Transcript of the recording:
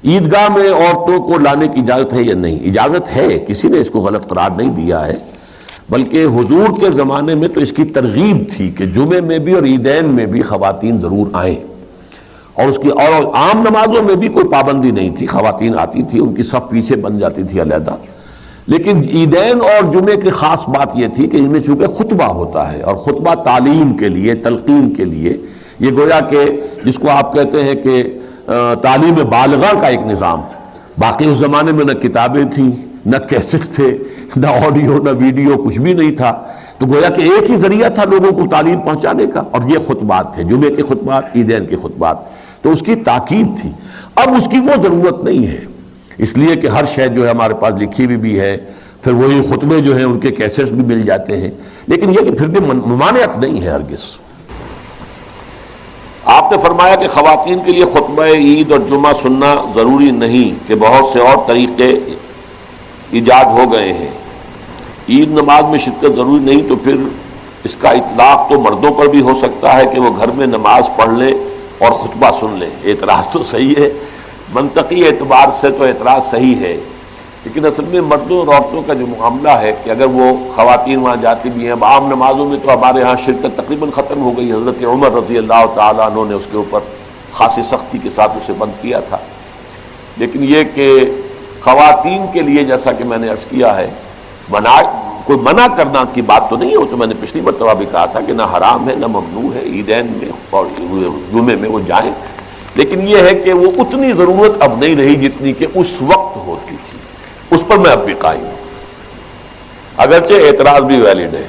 عیدگاہ میں عورتوں کو لانے کی اجازت ہے یا نہیں؟ اجازت ہے، کسی نے اس کو غلط قرار نہیں دیا ہے، بلکہ حضور کے زمانے میں تو اس کی ترغیب تھی کہ جمعے میں بھی اور عیدین میں بھی خواتین ضرور آئیں، اور اس کی اور عام نمازوں میں بھی کوئی پابندی نہیں تھی، خواتین آتی تھی، ان کی صف پیچھے بن جاتی تھی علیحدہ۔ لیکن عیدین اور جمعے کی خاص بات یہ تھی کہ ان میں چونکہ خطبہ ہوتا ہے، اور خطبہ تعلیم کے لیے، تلقین کے لیے، یہ گویا کہ جس کو آپ کہتے ہیں کہ تعلیم بالغہ کا ایک نظام۔ باقی اس زمانے میں نہ کتابیں تھیں، نہ کیسٹ تھے، نہ آڈیو، نہ ویڈیو، کچھ بھی نہیں تھا، تو گویا کہ ایک ہی ذریعہ تھا لوگوں کو تعلیم پہنچانے کا، اور یہ خطبات تھے، جمعے کے خطبات، عیدین کے خطبات، تو اس کی تاکید تھی۔ اب اس کی وہ ضرورت نہیں ہے، اس لیے کہ ہر شے جو ہے ہمارے پاس لکھی ہوئی بھی ہے، پھر وہی خطبے جو ہیں ان کے کیسٹس بھی مل جاتے ہیں، لیکن یہ کہ پھر بھی ممانعت نہیں ہے ہرگز۔ آپ نے فرمایا کہ خواتین کے لیے خطبہ عید اور جمعہ سننا ضروری نہیں کہ بہت سے اور طریقے ایجاد ہو گئے ہیں، عید نماز میں شرکت ضروری نہیں، تو پھر اس کا اطلاق تو مردوں پر بھی ہو سکتا ہے کہ وہ گھر میں نماز پڑھ لیں اور خطبہ سن لیں۔ اعتراض تو صحیح ہے، منطقی اعتبار سے تو اعتراض صحیح ہے، لیکن اصل میں مردوں اور عورتوں کا جو معاملہ ہے کہ اگر وہ خواتین وہاں جاتی بھی ہیں، اب عام نمازوں میں تو ہمارے ہاں شرکت تقریباً ختم ہو گئی، حضرت عمر رضی اللہ تعالیٰ عنہ نے اس کے اوپر خاصی سختی کے ساتھ اسے بند کیا تھا، لیکن یہ کہ خواتین کے لیے جیسا کہ میں نے عرض کیا ہے، کوئی منع کرنا کی بات تو نہیں ہے، وہ تو میں نے پچھلی مرتبہ بھی کہا تھا کہ نہ حرام ہے نہ ممنوع ہے، عیدین میں اور جمعے میں وہ جائیں، لیکن یہ ہے کہ وہ اتنی ضرورت اب نہیں رہی جتنی کہ اس وقت ہوتی تھی، اس پر میں اب بھی قائم ہوں، اگرچہ اعتراض بھی ویلڈ ہے۔